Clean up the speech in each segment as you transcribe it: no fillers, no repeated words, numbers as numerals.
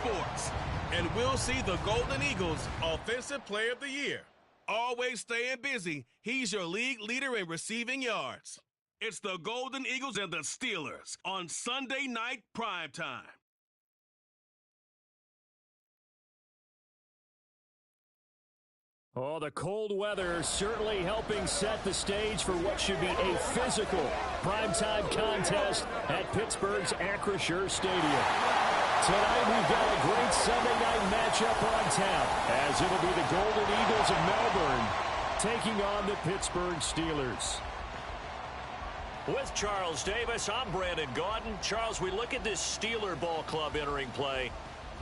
sports. And we'll see the Golden Eagles Offensive Player of the Year. Always staying busy, he's your league leader in receiving yards. It's the Golden Eagles and the Steelers on Sunday Night Primetime. Oh, the cold weather certainly helping set the stage for what should be a physical primetime contest at Pittsburgh's Acrisure Stadium. Tonight we've got a great Sunday night matchup on tap, as it'll be the Golden Eagles of Melbourne taking on the Pittsburgh Steelers. With Charles Davis, I'm Brandon Gaudin. Charles, we look at this Steeler ball club entering play.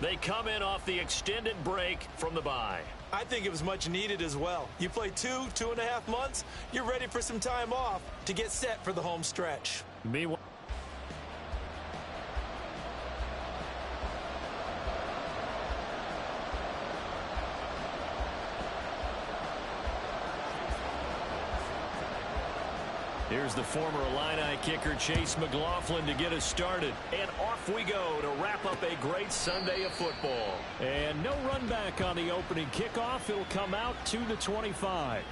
They come in off the extended break from the bye. I think it was much needed as well. You play 2.5 months, you're ready for some time off to get set for the home stretch. Meanwhile, here's the former Illini kicker Chase McLaughlin to get us started. And off we go to wrap up a great Sunday of football. And no run back on the opening kickoff. It'll come out to the 25.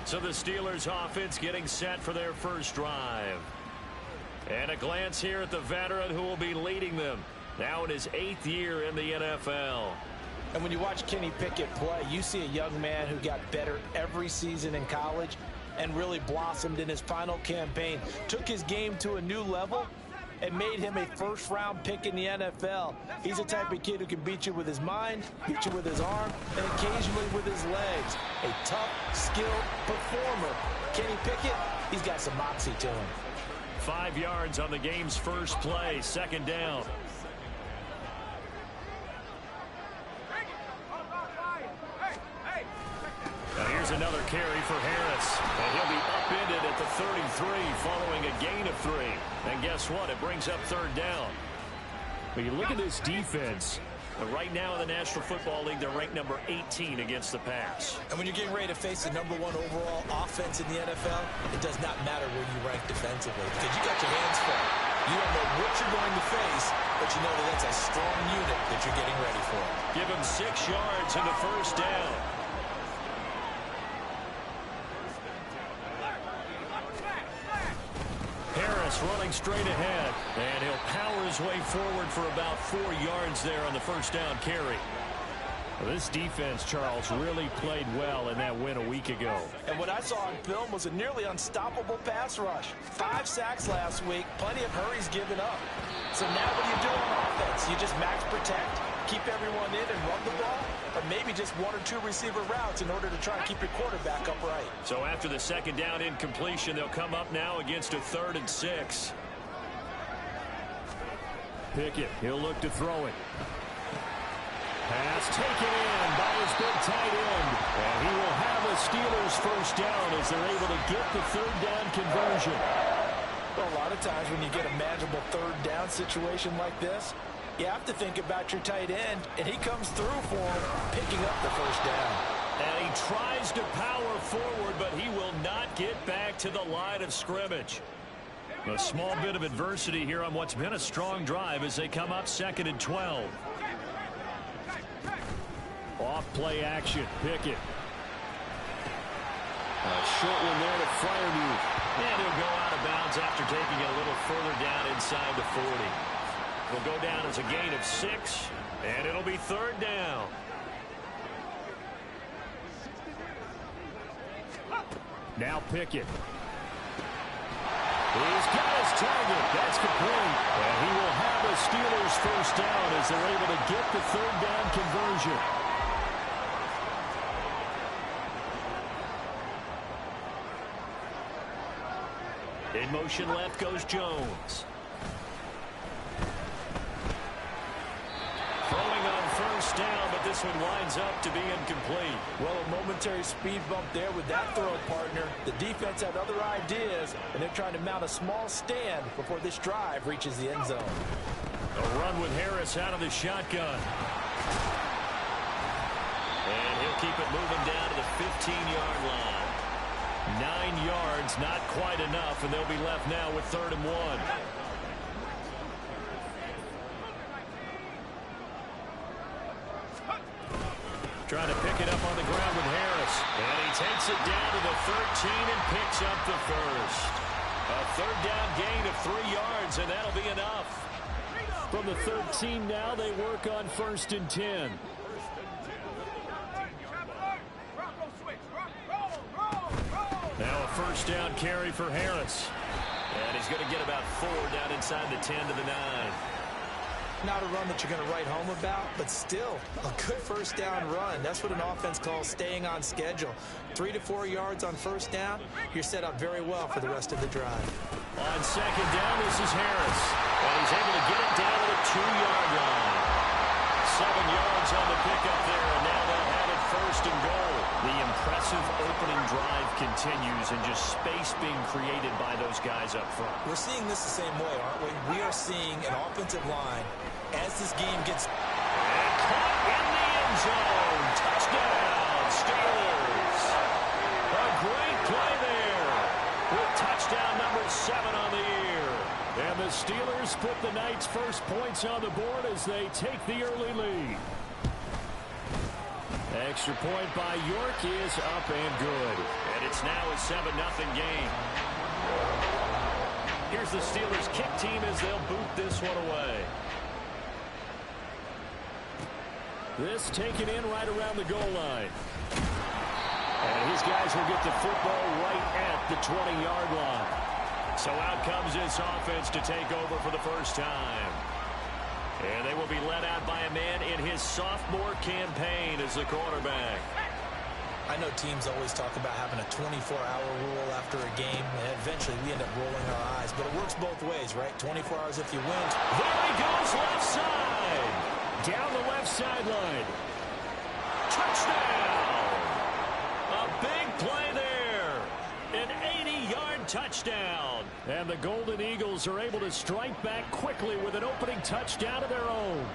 So the Steelers offense getting set for their first drive. And a glance here at the veteran who will be leading them. Now in his 8th year in the NFL. And when you watch Kenny Pickett play, you see a young man who got better every season in college and really blossomed in his final campaign, took his game to a new level, and made him a first-round pick in the NFL. He's the type of kid who can beat you with his mind, beat you with his arm, and occasionally with his legs. A tough, skilled performer. Kenny Pickett, he's got some moxie to him. 5 yards on the game's first play, second down. Now here's another carry for Harris. And he'll be upended at the 33 following a gain of 3. And guess what? It brings up third down. But you look at this defense. Right now in the National Football League, they're ranked number 18 against the pass. And when you're getting ready to face the number 1 overall offense in the NFL, it does not matter where you rank defensively because you got your hands full. You don't know what you're going to face, but you know that that's a strong unit that you're getting ready for. Give him 6 yards and a first down. Harris running straight ahead, and he'll power his way forward for about 4 yards there on the first down carry. Well, this defense, Charles, really played well in that win a week ago. And what I saw on film was a nearly unstoppable pass rush. 5 sacks last week, plenty of hurries given up. So now what do you do on offense? You just max protect, keep everyone in and run the ball, or maybe just 1 or 2 receiver routes in order to try and keep your quarterback upright. So after the second down incompletion, they'll come up now against a 3rd and 6. Pickett, he'll look to throw it. Pass taken in by his big tight end. And he will have a Steelers first down as they're able to get the 3rd down conversion. Well, a lot of times when you get a manageable 3rd down situation like this, you have to think about your tight end, and he comes through for him, picking up the first down. And he tries to power forward, but he will not get back to the line of scrimmage. A small bit of adversity here on what's been a strong drive as they come up 2nd and 12. Off play action, Pickett. A short one there to Freiermuth. And he'll go out of bounds after taking it a little further down inside the 40. Will go down as a gain of 6, and it'll be 3rd down. Now Pickett. He's got his target. That's complete. And he will have a Steelers first down as they're able to get the 3rd down conversion. In motion left goes Jones. Throwing on first down, but this one winds up to be incomplete. Well, a momentary speed bump there with that throw, partner. The defense had other ideas, and they're trying to mount a small stand before this drive reaches the end zone. A run with Harris out of the shotgun. And he'll keep it moving down to the 15-yard line. 9 yards, not quite enough, and they'll be left now with 3rd and 1. Trying to pick it up on the ground with Harris. And he takes it down to the 13 and picks up the first. A third down gain of 3 yards, and that'll be enough. From the 13 now, they work on 1st and 10. Now a first down carry for Harris. And he's going to get about 4 down inside the 10 to the 9. Not a run that you're going to write home about, but still a good first down run. That's what an offense calls staying on schedule. 3 to 4 yards on first down, you're set up very well for the rest of the drive. On second down, this is Harris. And he's able to get it down to the 2-yard line. 7 yards on the pickup there, and now they'll have it 1st and goal. The impressive opening drive continues, and just space being created by those guys up front. We're seeing this the same way, aren't we? We are seeing an offensive line as this game gets... And caught in the end zone. Touchdown, Steelers. A great play there with touchdown number 7 on the year. And the Steelers put the Knights' first points on the board as they take the early lead. Extra point by York is up and good. And it's now a 7-0 game. Here's the Steelers kick team as they'll boot this one away. This taken in right around the goal line. And his guys will get the football right at the 20-yard line. So out comes this offense to take over for the first time. And they will be led out by a man in his sophomore campaign as the quarterback. I know teams always talk about having a 24-hour rule after a game, and eventually we end up rolling our eyes. But it works both ways, right? 24 hours if you win. There he goes left side. Down the left sideline. Touchdown. A big play there. An 80-yard touchdown. And the Golden Eagles are able to strike back quickly with an opening touchdown of their own.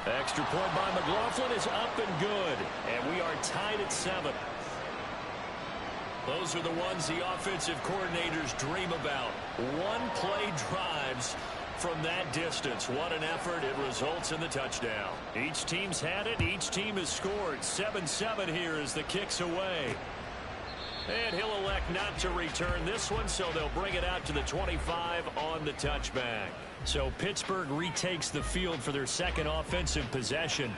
Extra point by McLaughlin is up and good. And we are tied at 7. Those are the ones the offensive coordinators dream about. One-play drives from that distance. What an effort. It results in the touchdown. Each team's had it. Each team has scored. 7-7 here as the kick's away. And he'll elect not to return this one, so they'll bring it out to the 25 on the touchback. So Pittsburgh retakes the field for their second offensive possession.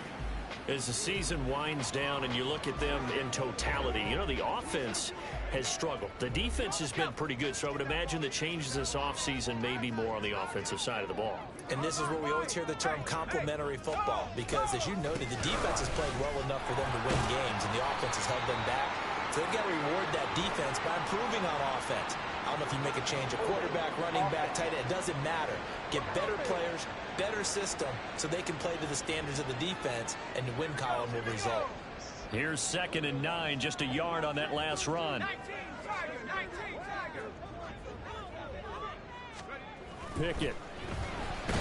As the season winds down and you look at them in totality, you know, the offense has struggled. The defense has been pretty good, so I would imagine the changes this offseason may be more on the offensive side of the ball. And this is where we always hear the term complementary football, because as you noted, the defense has played well enough for them to win games, and the offense has held them back. So they've got to reward that defense by improving on offense. I don't know if you make a change, a quarterback, running back, tight end, it doesn't matter. Get better players, better system, so they can play to the standards of the defense, and the win column will result. Here's 2nd and 9, just a yard on that last run. Pickett. In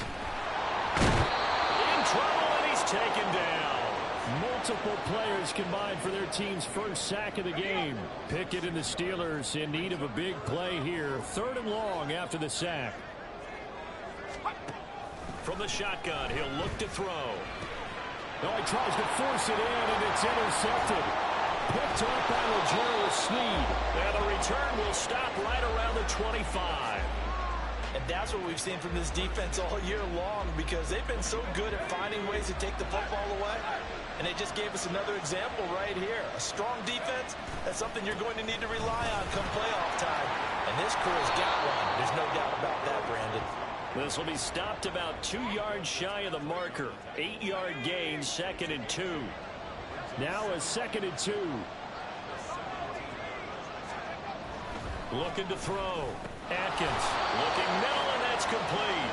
trouble, and he's taken down. Multiple players combined for their team's first sack of the game. Pickett and the Steelers in need of a big play here. 3rd and long after the sack. From the shotgun, he'll look to throw. Oh, he tries to force it in, and it's intercepted. Picked up by Legero Sneed. And the return will stop right around the 25. And that's what we've seen from this defense all year long, because they've been so good at finding ways to take the football away. And they just gave us another example right here. A strong defense, that's something you're going to need to rely on come playoff time. And this crew has got one. There's no doubt about that, Brandon. This will be stopped about 2 yards shy of the marker. 8-yard gain, 2nd and 2. Now a 2nd and 2. Looking to throw. Atkins looking middle, and that's complete.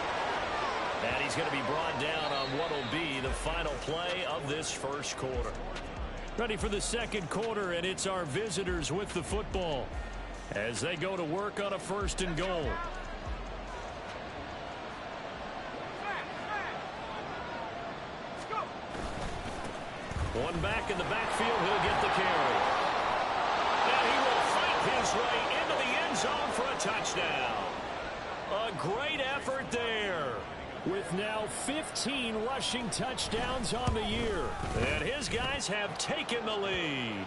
And he's going to be brought down on what will be the final play of this first quarter. Ready for the second quarter, and it's our visitors with the football as they go to work on a 1st and goal. One back in the backfield, he'll get the carry. And he will fight his way into the end zone for a touchdown. A great effort there. with now 15 rushing touchdowns on the year. And his guys have taken the lead.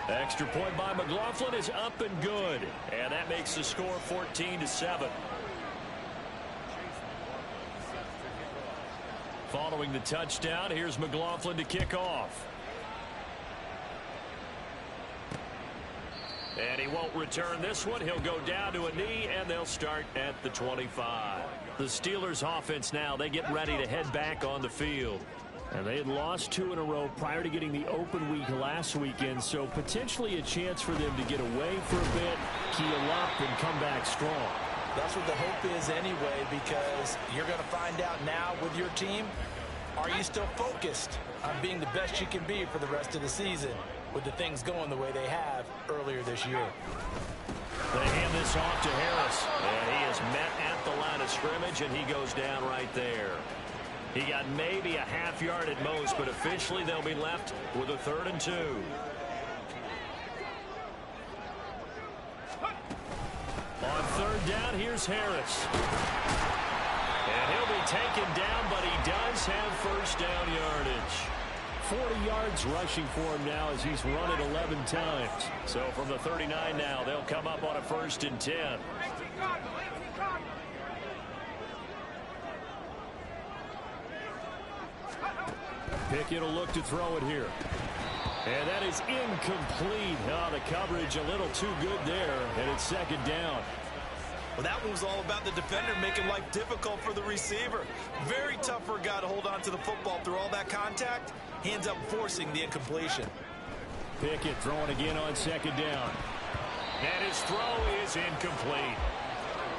Extra point by McLaughlin is up and good. And that makes the score 14-7. Following the touchdown, here's McLaughlin to kick off. And he won't return this one. He'll go down to a knee, and they'll start at the 25. The Steelers offense now, they get ready to head back on the field. And they had lost 2 in a row prior to getting the open week last weekend, so potentially a chance for them to get away for a bit, keel up, and come back strong. That's what the hope is anyway, because you're going to find out now with your team, are you still focused on being the best you can be for the rest of the season with the things going the way they have earlier this year? They hand this off to Harris, and he is met at the line of scrimmage, and he goes down right there. He got maybe a half yard at most, but officially they'll be left with a 3rd and 2. On 3rd down, here's Harris. And he'll be taken down, but he does have first down yardage. 40 yards rushing for him now as he's run it 11 times. So from the 39 now, they'll come up on a 1st and 10. Pickett will look to throw it here. And that is incomplete. Oh, the coverage a little too good there, and it's 2nd down. Well, that one was all about the defender making life difficult for the receiver. Very tough for a guy to hold on to the football through all that contact. He ends up forcing the incompletion. Pickett throwing again on 2nd down. And his throw is incomplete.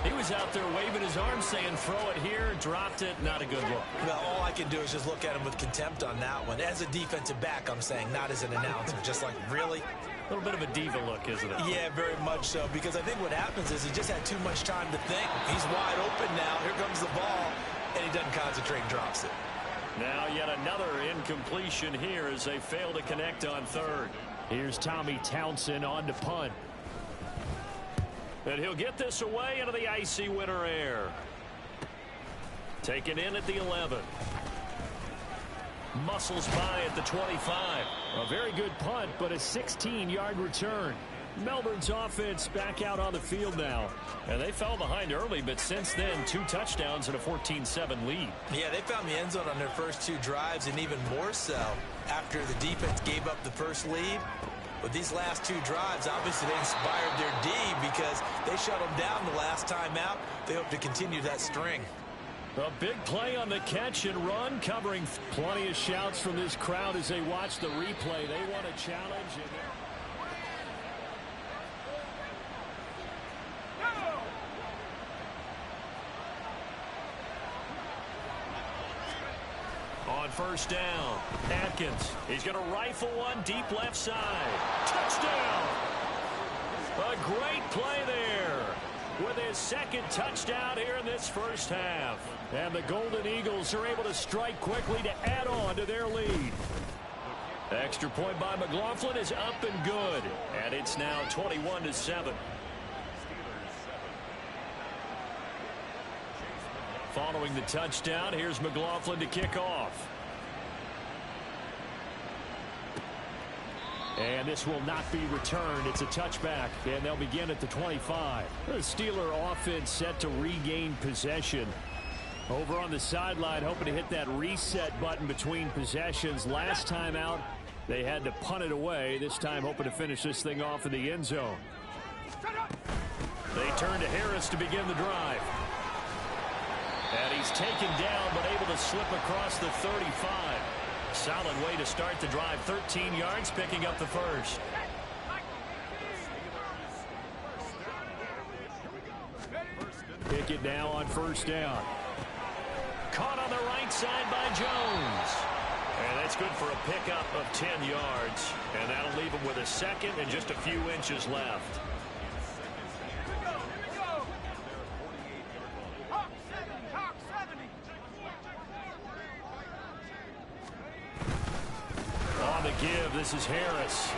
He was out there waving his arms saying throw it here, dropped it, not a good look. Well, all I can do is just look at him with contempt on that one. As a defensive back, I'm saying, not as an announcer. Just like, really? A little bit of a diva look, isn't it? Yeah, very much so, because I think what happens is he just had too much time to think. He's wide open now. Here comes the ball, and he doesn't concentrate and drops it. Now yet another incompletion here as they fail to connect on 3rd. Here's Tommy Townsend on to punt. And he'll get this away into the icy winter air. Taken in at the 11. Muscles by at the 25. A very good punt, but a 16-yard return. Melbourne's offense back out on the field now. And they fell behind early, but since then, 2 touchdowns and a 14-7 lead. Yeah, they found the end zone on their first 2 drives, and even more so after the defense gave up the first lead. But these last 2 drives, obviously they inspired their D because they shut them down the last time out. They hope to continue that string. A big play on the catch and run, covering plenty of shouts from this crowd as they watch the replay. They want a challenge. On 1st down, Atkins. He's going to rifle one deep left side. Touchdown! A great play there with his 2nd touchdown here in this first half. And the Golden Eagles are able to strike quickly to add on to their lead. Extra point by McLaughlin is up and good. And it's now 21-7. Following the touchdown, here's McLaughlin to kick off. And this will not be returned. It's a touchback, and they'll begin at the 25. The Steeler offense set to regain possession. Over on the sideline, hoping to hit that reset button between possessions. Last time out, they had to punt it away. This time, hoping to finish this thing off in the end zone. They turn to Harris to begin the drive. And he's taken down, but able to slip across the 35. Solid way to start the drive. 13 yards, picking up the first. Pickett now on 1st down. Caught on the right side by Jones. And that's good for a pickup of 10 yards. And that'll leave him with a 2nd and just a few inches left. On the give, this is Harris.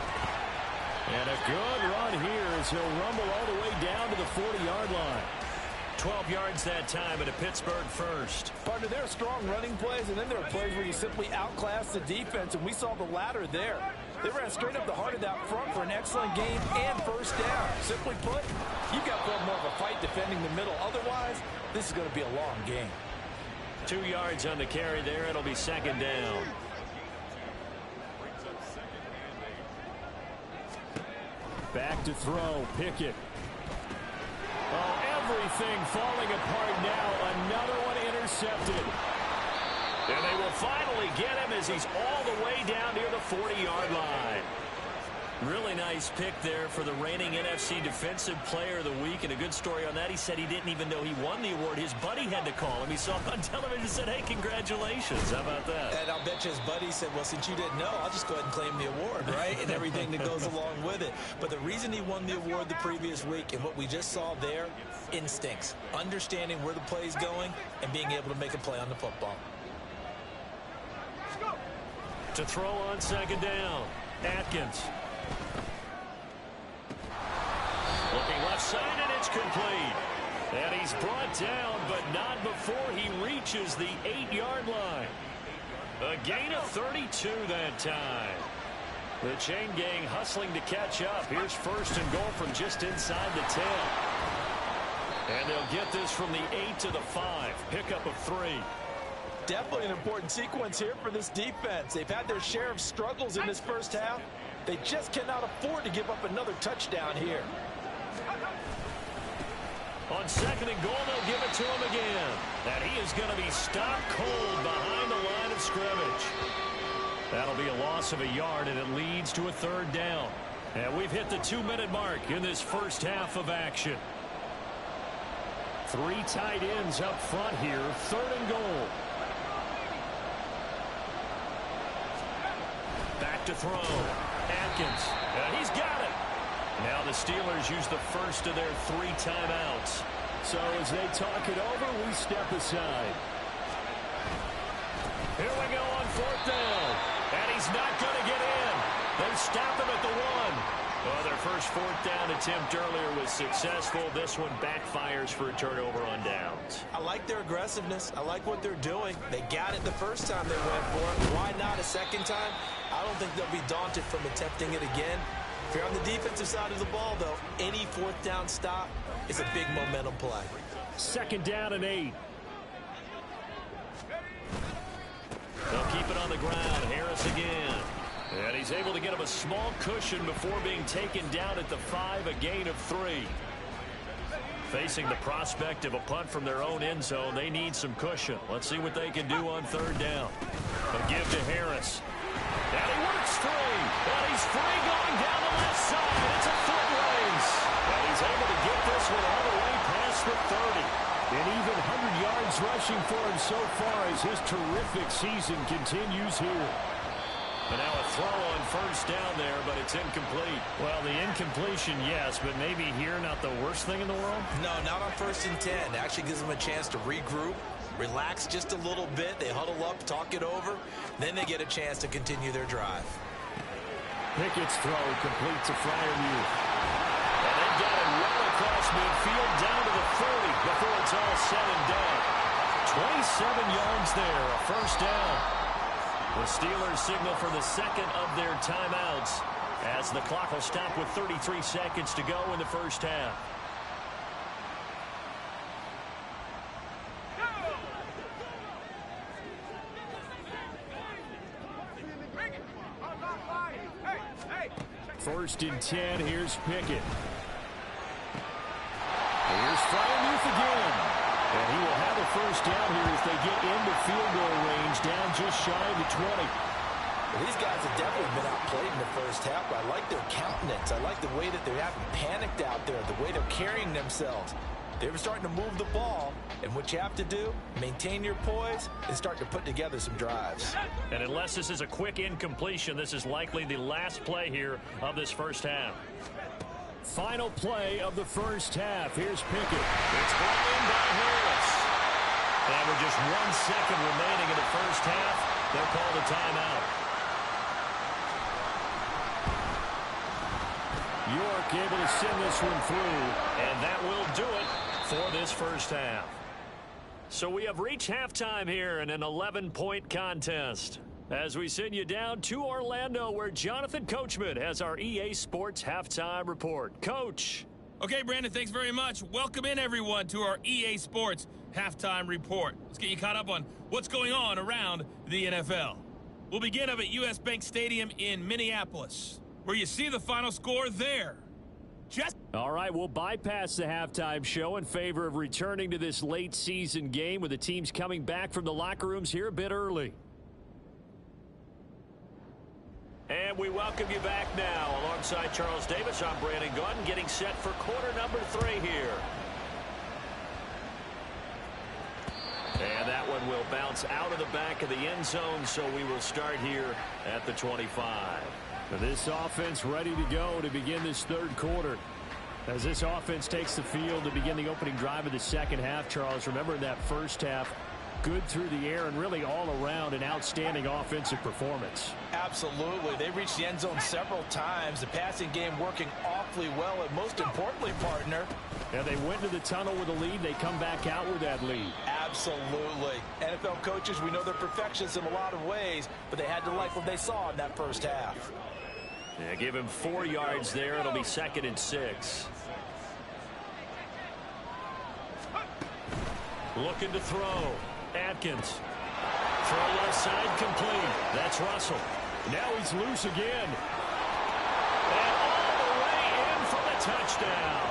And a good run here as he'll rumble all the way down to the 40-yard line. 12 yards that time and a Pittsburgh first. Partner, there are strong running plays, and then there are plays where you simply outclass the defense, and we saw the latter there. They ran straight up the heart of that front for an excellent game and first down. Simply put, you've got more of a fight defending the middle. Otherwise, this is going to be a long game. 2 yards on the carry there. It'll be second down. Back to throw. Pickett. Oh, everything falling apart now. Another one intercepted. And they will finally get him as he's all the way down near the 40-yard line. Really nice pick there for the reigning NFC Defensive Player of the Week. And a good story on that, he said he didn't even know he won the award. His buddy had to call him. He saw him on television and said, hey, congratulations. How about that? And I'll bet you his buddy said, well, since you didn't know, I'll just go ahead and claim the award, right? And everything that goes along with it. But the reason he won the award the previous week and what we just saw there, instincts, understanding where the play is going and being able to make a play on the football. To throw on second down, Atkins. Looking left side, and it's complete. And he's brought down, but not before he reaches the 8-yard line. A gain of 32 that time. The chain gang hustling to catch up. Here's first and goal from just inside the 10. And they'll get this from the 8 to the 5. Pickup of 3. Definitely an important sequence here for this defense. They've had their share of struggles in this first half. They just cannot afford to give up another touchdown here. On second and goal, they'll give it to him again. And he is going to be stopped cold behind the line of scrimmage. That'll be a loss of a yard, and it leads to a third down. And we've hit the 2-minute mark in this first half of action. 3 tight ends up front here, third and goal. Back to throw. Atkins. And he's got it. Now the Steelers use the first of their 3 timeouts. So as they talk it over, we step aside. Here we go on fourth down. And he's not going to get in. They stop him at the 1. Well, their first fourth down attempt earlier was successful. This one backfires for a turnover on downs. I like their aggressiveness. I like what they're doing. They got it the first time they went for it. Why not a second time? I don't think they'll be daunted from attempting it again. If you're on the defensive side of the ball, though, any fourth down stop is a big momentum play. Second down and 8. They'll keep it on the ground. Harris again. And he's able to get him a small cushion before being taken down at the 5, a gain of 3. Facing the prospect of a punt from their own end zone, they need some cushion. Let's see what they can do on third down. A give to Harris. And he works free. And he's free going down the left side. It's a foot race. And he's able to get this one all the way past the 30. And even 100 yards rushing for him so far as his terrific season continues here. And now a throw on first down there, but it's incomplete. Well, the incompletion, yes, but maybe here not the worst thing in the world? No, not on 1st and 10. It actually gives them a chance to regroup, relax just a little bit. They huddle up, talk it over. Then they get a chance to continue their drive. Pickett's throw complete to Freiermuth. And they've got it well across midfield down to the 30 before it's all said and done. 27 yards there, a first down. The Steelers signal for the second of their timeouts as the clock will stop with 33 seconds to go in the first half. First and 10, here's Pickett. Here's Freiermuth again. And he will have a first down here as they get into field goal range, down just shy of the 20. Well, these guys have definitely been outplayed in the first half. I like their countenance. I like the way that they haven't panicked out there, the way they're carrying themselves. They're starting to move the ball, and what you have to do, maintain your poise and start to put together some drives. And unless this is a quick incompletion, this is likely the last play here of this first half. Final play of the first half. Here's Pickett. It's brought in by Harris. And with just 1 second remaining in the first half, they'll call the timeout. York able to send this one through. And that will do it for this first half. So we have reached halftime here in an 11-point contest. As we send you down to Orlando, where Jonathan Coachman has our EA Sports halftime report. Coach. Okay, Brandon, thanks very much. Welcome in, everyone, to our EA Sports halftime report. Let's get you caught up on what's going on around the NFL. We'll begin up at U.S. Bank Stadium in Minneapolis, where you see the final score there. All right, we'll bypass the halftime show in favor of returning to this late season game with the teams coming back from the locker rooms here a bit early. And we welcome you back now. Alongside Charles Davis, I'm Brandon Gaudin, getting set for quarter number 3 here. And that one will bounce out of the back of the end zone, so we will start here at the 25. This offense ready to go to begin this third quarter. As this offense takes the field to begin the opening drive of the second half, Charles, remember in that first half, good through the air and really all around an outstanding offensive performance. Absolutely. They reached the end zone several times. The passing game working awfully well, and most importantly, partner. Yeah, they went to the tunnel with a lead. They come back out with that lead. Absolutely. NFL coaches, we know they're perfectionists in a lot of ways, but they had to like what they saw in that first half. Yeah, give him 4 yards there. It'll be 2nd and 6. Looking to throw. Atkins. Throw left side complete. That's Russell. Now he's loose again. And all the way in for the touchdown.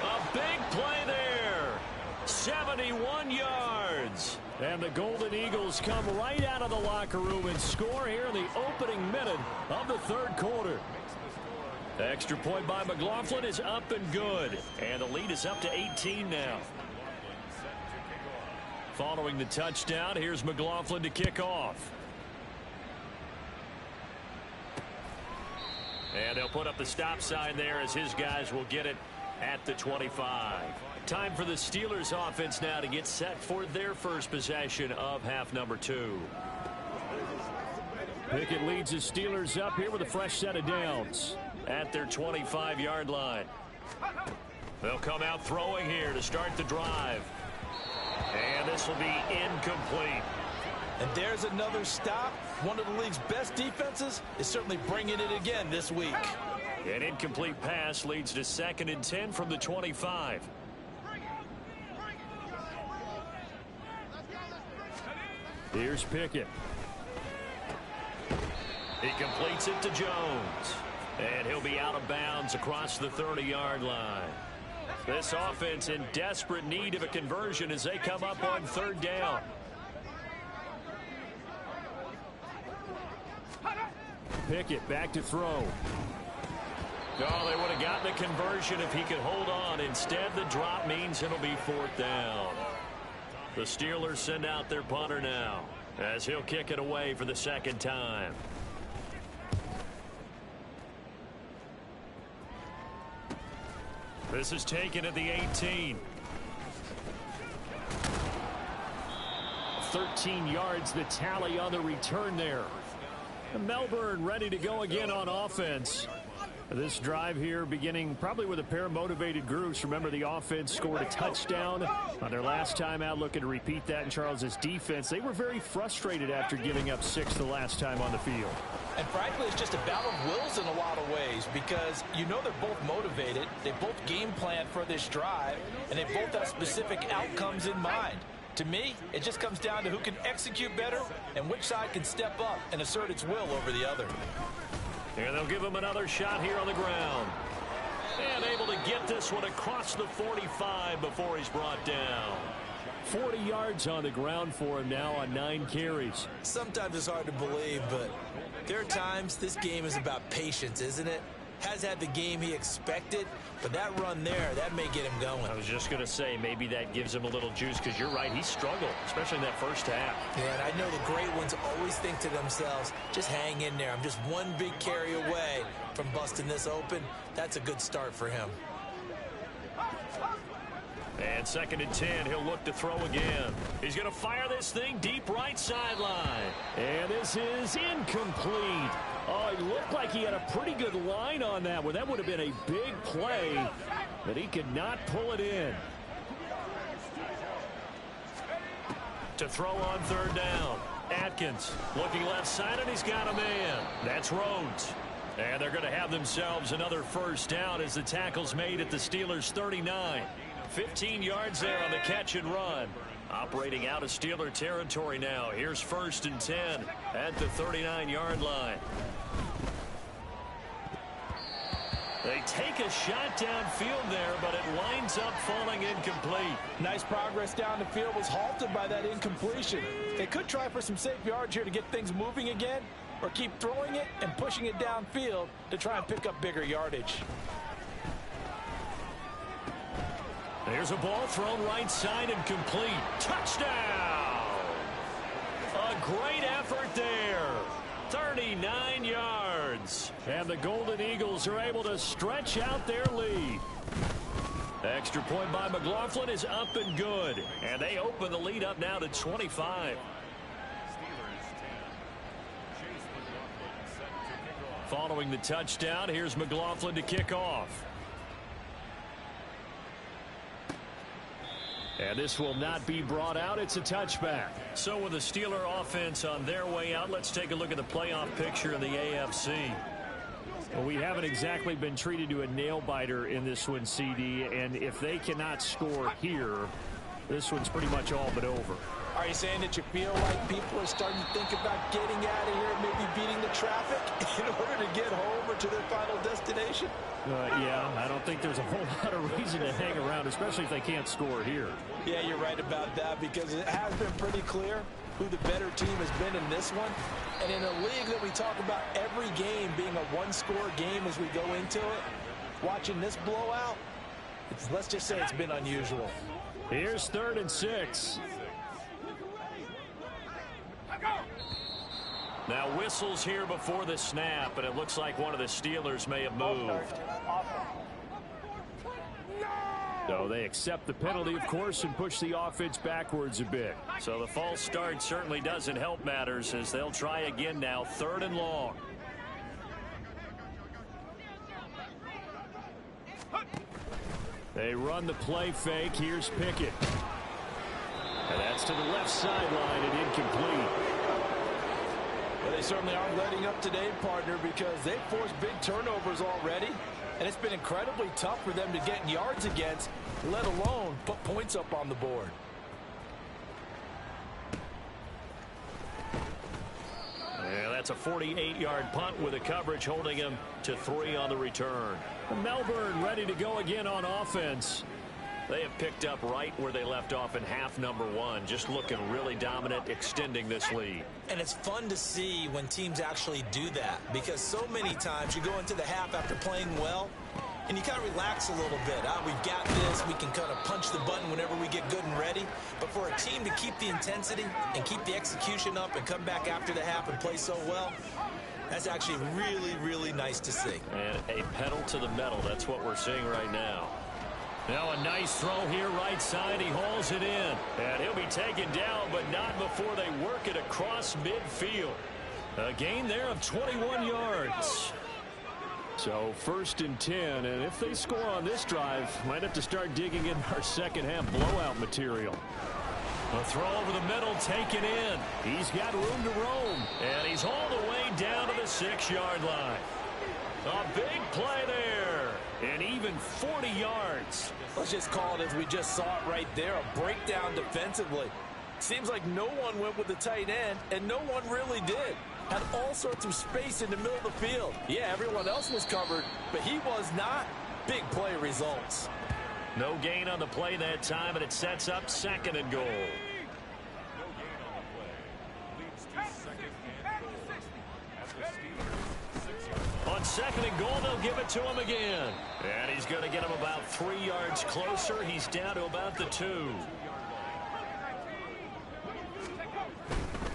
A big play there. 71 yards. And the Golden Eagles come right out of the locker room and score here in the opening minute of the third quarter. The extra point by McLaughlin is up and good. And the lead is up to 18 now. Following the touchdown, here's McLaughlin to kick off. And they'll put up the stop sign there as his guys will get it at the 25. Time for the Steelers offense now to get set for their first possession of half number 2. Pickett leads the Steelers up here with a fresh set of downs. At their 25-yard line. They'll come out throwing here to start the drive. And this will be incomplete. And there's another stop. One of the league's best defenses is certainly bringing it again this week. An incomplete pass leads to 2nd and 10 from the 25. Here's Pickett. He completes it to Jones. And he'll be out of bounds across the 30-yard line. This offense in desperate need of a conversion as they come up on 3rd down. Pickett back to throw. No, they would have gotten the conversion if he could hold on. Instead, the drop means it'll be 4th down. The Steelers send out their punter now as he'll kick it away for the 2nd time. This is taken at the 18. 13 yards, the tally on the return there. Melbourne ready to go again on offense. This drive here beginning probably with a pair of motivated groups. Remember, the offense scored a touchdown on their last time out, looking to repeat that in Charles's defense. They were very frustrated after giving up 6 the last time on the field. And frankly, it's just a battle of wills in a lot of ways because you know they're both motivated. They both game plan for this drive, and they both have specific outcomes in mind. To me, it just comes down to who can execute better and which side can step up and assert its will over the other. And they'll give him another shot here on the ground. And able to get this one across the 45 before he's brought down. 40 yards on the ground for him now on 9 carries. Sometimes it's hard to believe, but there are times this game is about patience, isn't it? Has had the game he expected, but that run there, that may get him going. I was just going to say, maybe that gives him a little juice because you're right, he struggled, especially in that first half. Yeah, and I know the great ones always think to themselves, just hang in there. I'm just one big carry away from busting this open. That's a good start for him. And 2nd and 10, he'll look to throw again. He's going to fire this thing deep right sideline. And this is incomplete. Oh, it looked like he had a pretty good line on that one. That would have been a big play, but he could not pull it in. To throw on third down. Atkins looking left side, and he's got a man. That's Rhodes. And they're going to have themselves another first down as the tackle's made at the Steelers' 39. 15 yards there on the catch and run. Operating out of Steeler territory now. Here's 1st and 10 at the 39-yard line. They take a shot downfield there, but it winds up falling incomplete. Nice progress down the field, was halted by that incompletion. They could try for some safe yards here to get things moving again, or keep throwing it and pushing it downfield to try and pick up bigger yardage. There's a ball thrown right side and complete. Touchdown! A great effort there. 39 yards. And the Golden Eagles are able to stretch out their lead. The extra point by McLaughlin is up and good. And they open the lead up now to 25. Following the touchdown, here's McLaughlin to kick off. And this will not be brought out. It's a touchback. So with the Steeler offense on their way out, let's take a look at the playoff picture in the AFC. Well, we haven't exactly been treated to a nail-biter in this one, CD, and if they cannot score here, this one's pretty much all but over. Are you saying that you feel like people are starting to think about getting out of here, maybe beating the traffic in order to get home or to their final destination? Yeah, I don't think there's a whole lot of reason to hang around, especially if they can't score here. Yeah, you're right about that, because it has been pretty clear who the better team has been in this one. And in a league that we talk about every game being a one-score game as we go into it, watching this blowout, let's just say it's been unusual. Here's 3rd and 6. Now whistles here before the snap, and it looks like one of the Steelers may have moved. So they accept the penalty, of course, and push the offense backwards a bit. So the false start certainly doesn't help matters as they'll try again now, 3rd and long. They run the play fake. Here's Pickett. And that's to the left sideline and incomplete. Well, they certainly aren't letting up today, partner, because they've forced big turnovers already, and it's been incredibly tough for them to get yards against, let alone put points up on the board. Yeah, that's a 48-yard punt with a coverage holding him to 3 on the return. Melbourne ready to go again on offense. They have picked up right where they left off in half number 1, just looking really dominant, extending this lead. And it's fun to see when teams actually do that, because so many times you go into the half after playing well, and you kind of relax a little bit. We've got this. We can kind of punch the button whenever we get good and ready. But for a team to keep the intensity and keep the execution up and come back after the half and play so well, that's actually really, really nice to see. And a pedal to the metal. That's what we're seeing right now. Now a nice throw here right side. He hauls it in. And he'll be taken down, but not before they work it across midfield. A gain there of 21 yards. So 1st and 10, and if they score on this drive, might have to start digging in our second half blowout material. A throw over the middle, taken in. He's got room to roam. And he's all the way down to the 6-yard line. A big play there. And even 40 yards. Let's just call it as we just saw it right there, a breakdown defensively. Seems like no one went with the tight end, and no one really did. Had all sorts of space in the middle of the field. Yeah, everyone else was covered, but he was not. Big play results. No gain on the play that time, and it sets up 2nd and goal. On 2nd and goal, they'll give it to him again. And he's going to get him about 3 yards closer. He's down to about the 2.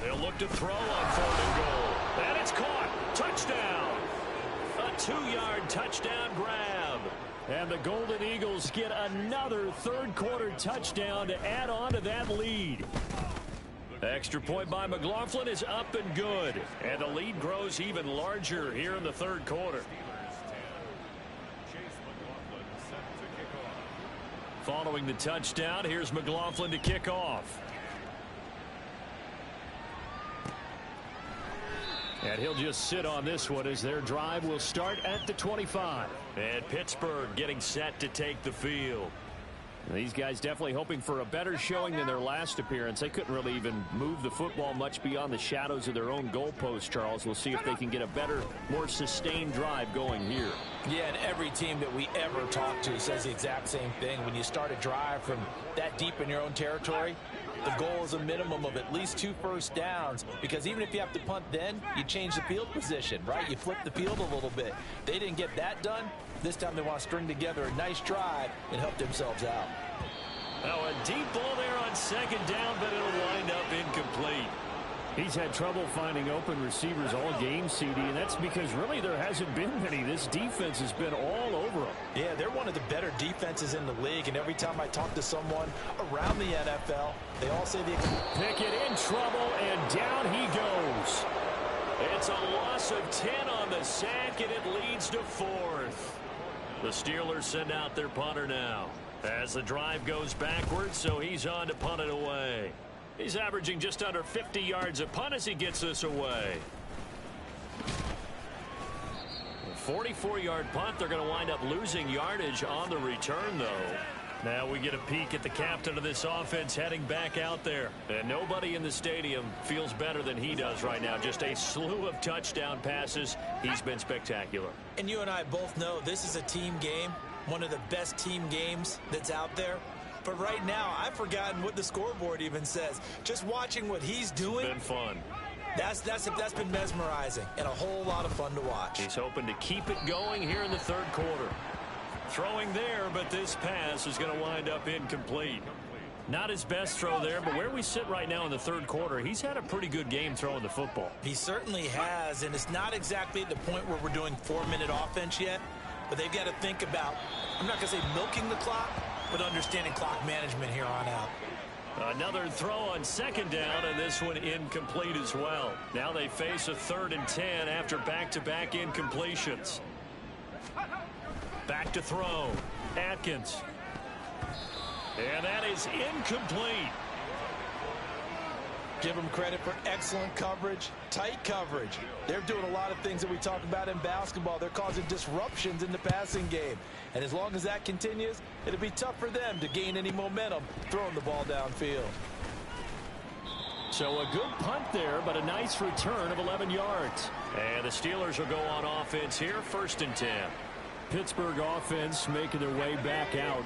They'll look to throw on 3rd and goal. And it's caught. Touchdown. A 2-yard touchdown grab. And the Golden Eagles get another 3rd quarter touchdown to add on to that lead. Extra point by McLaughlin is up and good. And the lead grows even larger here in the 3rd quarter. Following the touchdown, here's McLaughlin to kick off. And he'll just sit on this one as their drive will start at the 25. And Pittsburgh getting set to take the field. These guys definitely hoping for a better showing than their last appearance. They couldn't really even move the football much beyond the shadows of their own goalpost, Charles. We'll see if they can get a better, more sustained drive going here. Yeah, and every team that we ever talk to says the exact same thing. When you start a drive from that deep in your own territory, the goal is a minimum of at least 2 first downs, because even if you have to punt then, you change the field position, right? You flip the field a little bit. They didn't get that done. This time they want to string together a nice drive and help themselves out. Now a deep ball there on second down, but it'll wind up incomplete. He's had trouble finding open receivers all game, CD, and that's because really there hasn't been many. This defense has been all over them. Yeah, they're one of the better defenses in the league, and every time I talk to someone around the NFL, they all say the... Pickett in trouble, and down he goes. It's a loss of 10 on the sack, and it leads to 4th. The Steelers send out their punter now as the drive goes backwards, so he's on to punt it away. He's averaging just under 50 yards a punt as he gets this away. A 44-yard punt. They're going to wind up losing yardage on the return, though. Now we get a peek at the captain of this offense heading back out there. And nobody in the stadium feels better than he does right now. Just a slew of touchdown passes. He's been spectacular. And you and I both know this is a team game, one of the best team games that's out there. But right now, I've forgotten what the scoreboard even says. Just watching what he's doing. It's been fun. That's been mesmerizing and a whole lot of fun to watch. He's hoping to keep it going here in the third quarter. Throwing there, but this pass is going to wind up incomplete. Not his best throw there, but where we sit right now in the third quarter, he's had a pretty good game throwing the football. He certainly has, and it's not exactly at the point where we're doing 4-minute offense yet, but they've got to think about, I'm not going to say milking the clock, but understanding clock management here on out. Another throw on second down, and this one incomplete as well. Now they face a 3rd and 10 after back-to-back incompletions. Back to throw. Atkins. And that is incomplete. Give them credit for excellent coverage, tight coverage. They're doing a lot of things that we talk about in basketball. They're causing disruptions in the passing game. And as long as that continues, it'll be tough for them to gain any momentum throwing the ball downfield. So a good punt there, but a nice return of 11 yards. And the Steelers will go on offense here, 1st and 10. Pittsburgh offense making their way back out.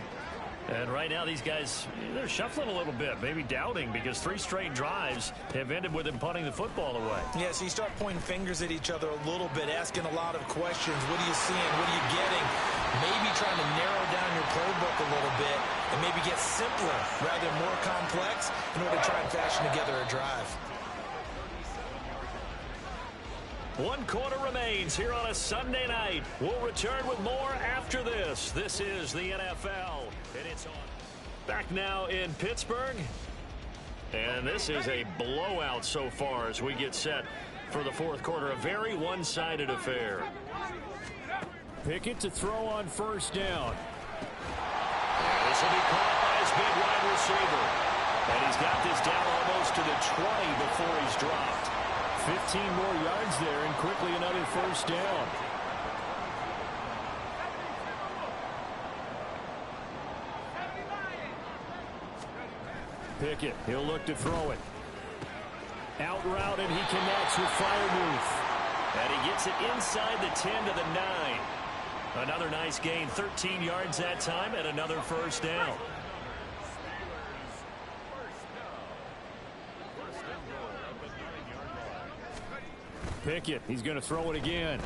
And right now these guys, they're shuffling a little bit, maybe doubting, because 3 straight drives have ended with them punting the football away. Yeah, so you start pointing fingers at each other a little bit, asking a lot of questions. What are you seeing? What are you getting? Maybe trying to narrow down your playbook a little bit and maybe get simpler rather than more complex in order to try and fashion together a drive. 1 quarter remains here on a Sunday night. We'll return with more after this. This is the NFL, and it's on. Back now in Pittsburgh, and this is a blowout so far as we get set for the 4th quarter. A very one-sided affair. Pickett to throw on 1st down. This will be caught by his big wide receiver. And he's got this down almost to the 20 before he's dropped. 15 more yards there, and quickly another 1st down. Pickett, he'll look to throw it. Out route, and he connects with Freiermuth. And he gets it inside the 10 to the 9. Another nice gain, 13 yards that time, and another 1st down. Pickett, he's going to throw it again.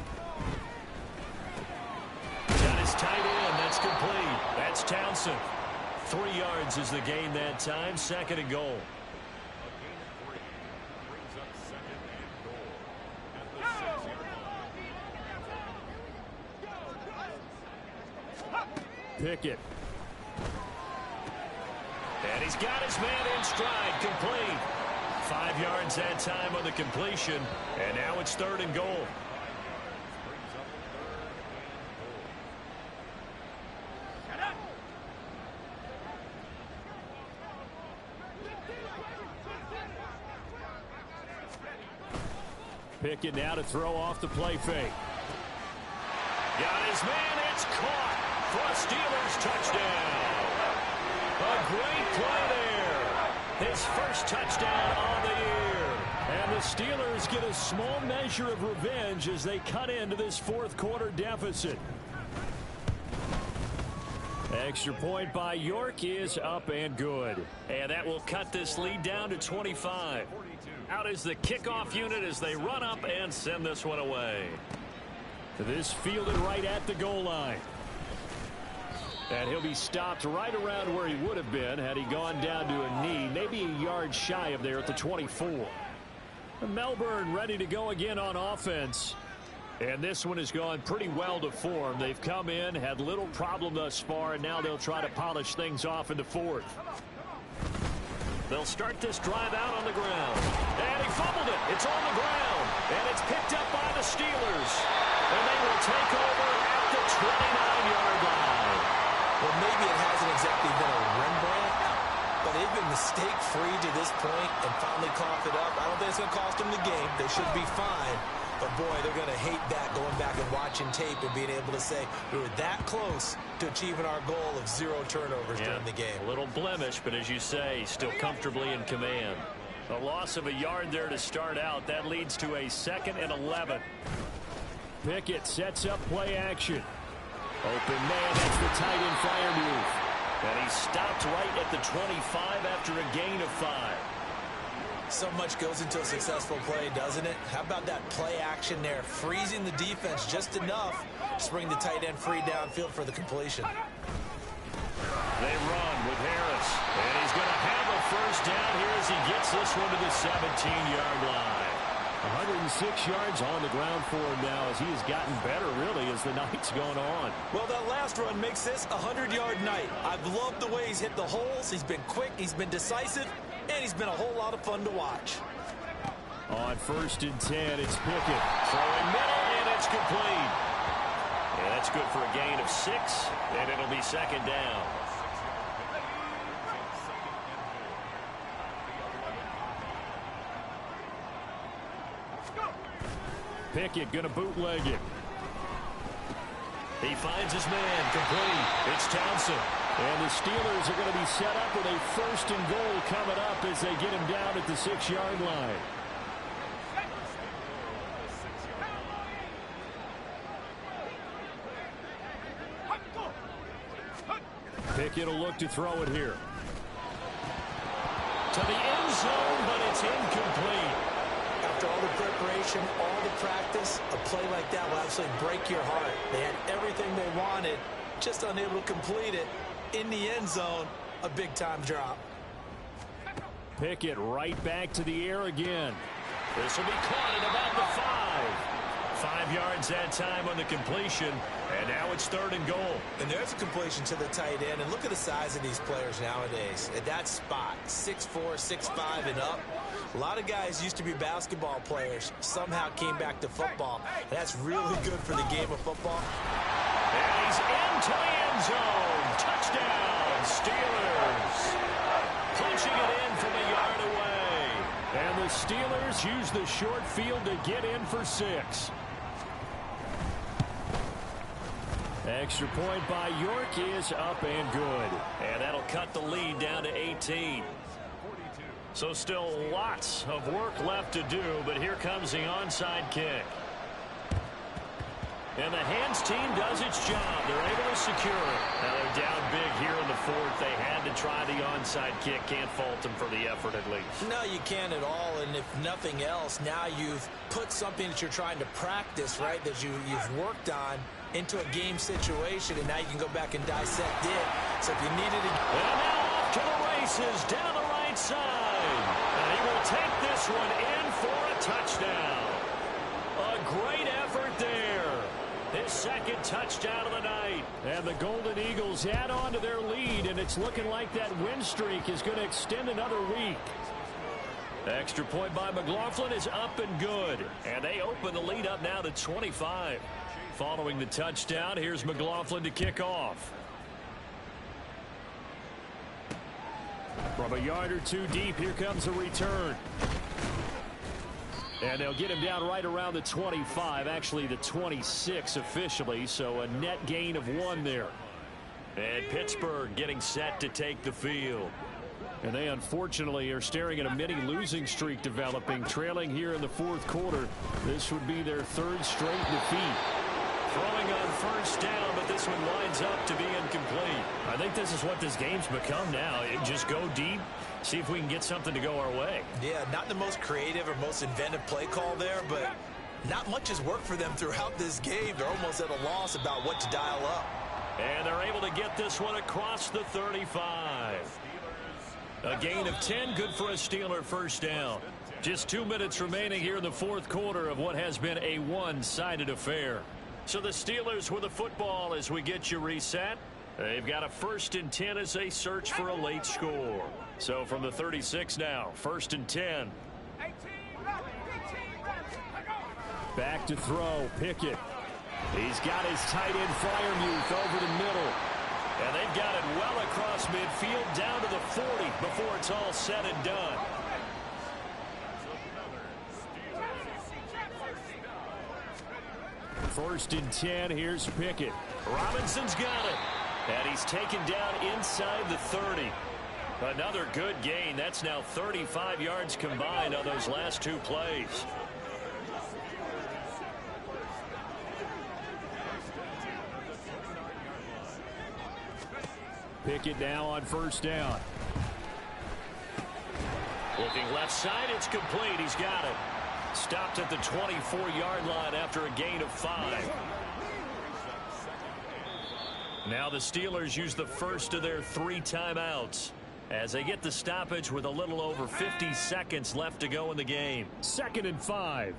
Got his tight end, that's complete. That's Townsend. 3 yards is the gain that time, 2nd and goal. Pickett. And he's got his man in stride, complete. 5 yards that time on the completion, and now it's 3rd and goal. Pickett now to throw off the play fake. Got his man. It's caught for a Steelers touchdown. A great play there. His first touchdown on the year. And the Steelers get a small measure of revenge as they cut into this fourth quarter deficit. Extra point by York is up and good. And that will cut this lead down to 25. Out is the kickoff unit as they run up and send this one away. This fielded right at the goal line. And he'll be stopped right around where he would have been had he gone down to a knee, maybe a yard shy of there at the 24. Melbourne ready to go again on offense. And this one has gone pretty well to form. They've come in, had little problem thus far, and now they'll try to polish things off in the fourth. They'll start this drive out on the ground. And he fumbled it. It's on the ground. And it's picked up by the Steelers. And they will take over at the 29-yard line. Well, maybe it hasn't exactly been a Rembrandt, but they've been mistake-free to this point and finally coughed it up. I don't think it's going to cost them the game. They should be fine. But, boy, they're going to hate that going back and watching tape and being able to say we were that close to achieving our goal of 0 turnovers during the game. A little blemish, but as you say, still comfortably in command. A loss of a yard there to start out. That leads to a 2nd and 11. Pickett sets up play action. Open man, that's the tight end flyer move. And he stopped right at the 25 after a gain of 5. So much goes into a successful play, doesn't it? How about that play action there, freezing the defense just enough to bring the tight end free downfield for the completion. They run with Harris, and he's going to have a first down here as he gets this one to the 17-yard line. 106 yards on the ground for him now as he has gotten better, really, as the night's going on. Well, that last run makes this a 100-yard night. I've loved the way he's hit the holes. He's been quick. He's been decisive. And he's been a whole lot of fun to watch. On 1st and 10, it's Pickett. Throwing middle, and it's complete. And that's good for a gain of 6, and it'll be 2nd down. Pickett going to bootleg it. He finds his man, complete. It's Townsend. And the Steelers are going to be set up with a 1st and goal coming up as they get him down at the 6-yard line. Pickett will look to throw it here. To the end zone, but it's incomplete. After all the preparation, all the practice, a play like that will absolutely break your heart. They had everything they wanted, just unable to complete it. In the end zone, a big-time drop. Pickett right back to the air again. This will be caught at about the 5. 5 yards that time on the completion, and now it's 3rd and goal. And there's a completion to the tight end, and look at the size of these players nowadays. At that spot, 6'4", 6'5", and up. A lot of guys used to be basketball players, somehow came back to football. That's really good for the game of football. And he's into the end zone. Touchdown, Steelers. Punching it in from a yard away. And the Steelers use the short field to get in for 6. Extra point by York is up and good. And that'll cut the lead down to 18. So still lots of work left to do, but here comes the onside kick. And the hands team does its job. They're able to secure it. Now they're down big here in the fourth. They had to try the onside kick. Can't fault them for the effort at least. No, you can't at all. And if nothing else, now you've put something that you're trying to practice, right, that you've worked on into a game situation, and now you can go back and dissect it. So if you needed it. And now off to the races down the right side. And he will take this one in for a touchdown. A great effort there. His 2nd touchdown of the night. And the Golden Eagles add on to their lead, and it's looking like that win streak is going to extend another week. Extra point by McLaughlin is up and good. And they open the lead up now to 25. Following the touchdown, here's McLaughlin to kick off. From a yard or two deep, here comes a return. And they'll get him down right around the 25, actually the 26 officially, so a net gain of 1 there. And Pittsburgh getting set to take the field. And they unfortunately are staring at a mini losing streak developing, trailing here in the 4th quarter. This would be their 3rd straight defeat. Throwing on first down, but this one winds up to be incomplete. I think this is what this game's become now. Just go deep, see if we can get something to go our way. Yeah, not the most creative or most inventive play call there, but not much has worked for them throughout this game. They're almost at a loss about what to dial up. And they're able to get this one across the 35. A gain of 10, good for a Steeler first down. Just 2 minutes remaining here in the 4th quarter of what has been a one-sided affair. So the Steelers with the football as we get you reset. They've got a 1st and 10 as they search for a late score. So from the 36 now, 1st and 10. Back to throw, Pickett. He's got his tight end Freiermuth over the middle. And they've got it well across midfield down to the 40 before it's all said and done. First and 10, here's Pickett. Robinson's got it. And he's taken down inside the 30. Another good gain. That's now 35 yards combined on those last 2 plays. Pickett now on first down. Looking left side, it's complete. He's got it. Stopped at the 24-yard line after a gain of 5. Now the Steelers use the first of their 3 timeouts as they get the stoppage with a little over 50 seconds left to go in the game. 2nd and 5.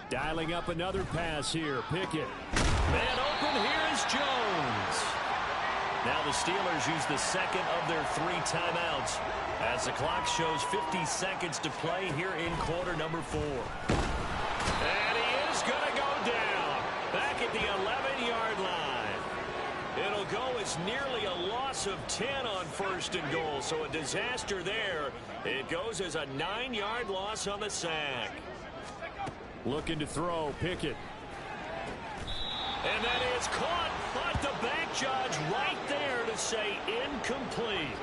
Dialing up another pass here. Pickett. Man open, here is Jones. Now the Steelers use the 2nd of their 3 timeouts as the clock shows 50 seconds to play here in quarter number 4. And he is going to go down back at the 11-yard line. It'll go as nearly a loss of 10 on 1st and goal, so a disaster there. It goes as a 9-yard loss on the sack. Looking to throw, Pickett. And that is caught, but the back judge right there to say incomplete.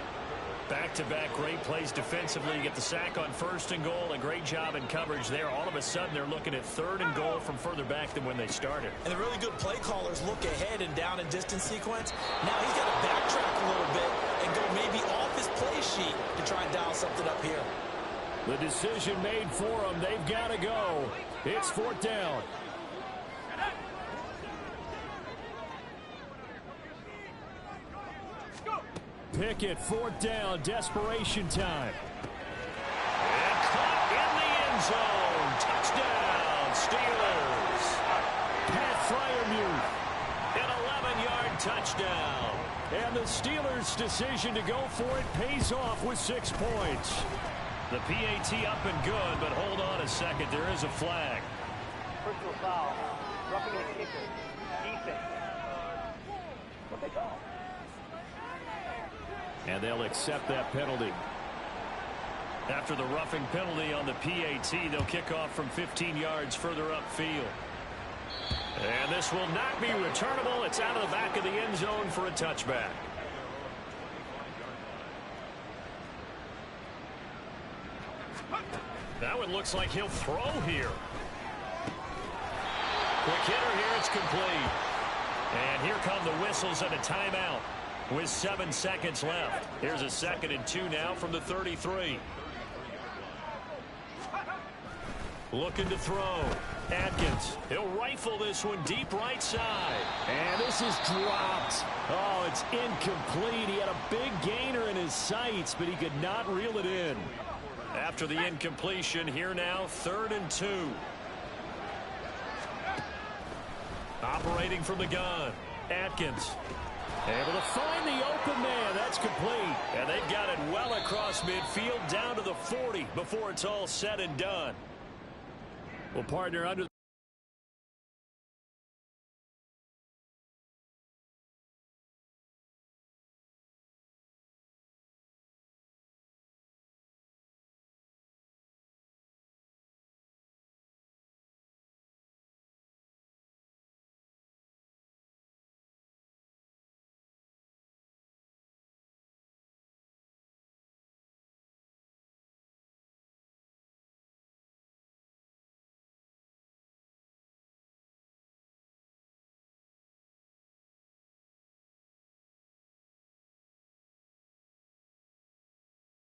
Back-to-back great plays defensively. You get the sack on 1st and goal. A great job in coverage there. All of a sudden, they're looking at 3rd and goal from further back than when they started. And the really good play callers look ahead and down and distance sequence. Now he's got to backtrack a little bit and go maybe off his play sheet to try and dial something up here. The decision made for them. They've got to go. It's 4th down. Pickett, 4th down, desperation time. And caught in the end zone. Touchdown, Steelers. Pat Freiermuth. An 11-yard touchdown. And the Steelers' decision to go for it pays off with 6 points. The PAT up and good, but hold on a second. There is a flag. Personal foul. Roughing the kicker. Defense. What they call? And they'll accept that penalty. After the roughing penalty on the PAT, they'll kick off from 15 yards further upfield. And this will not be returnable. It's out of the back of the end zone for a touchback. That one looks like he'll throw here. Quick hitter here, it's complete. And here come the whistles and a timeout with 7 seconds left. Here's a 2nd and 2 now from the 33. Looking to throw. Atkins. He'll rifle this one deep right side. And this is dropped. Oh, it's incomplete. He had a big gainer in his sights, but he could not reel it in. After the incompletion, here now, 3rd and 2. Operating from the gun. Atkins. Able to find the open man. That's complete. And they've got it well across midfield down to the 40 before it's all said and done. Well, partner, under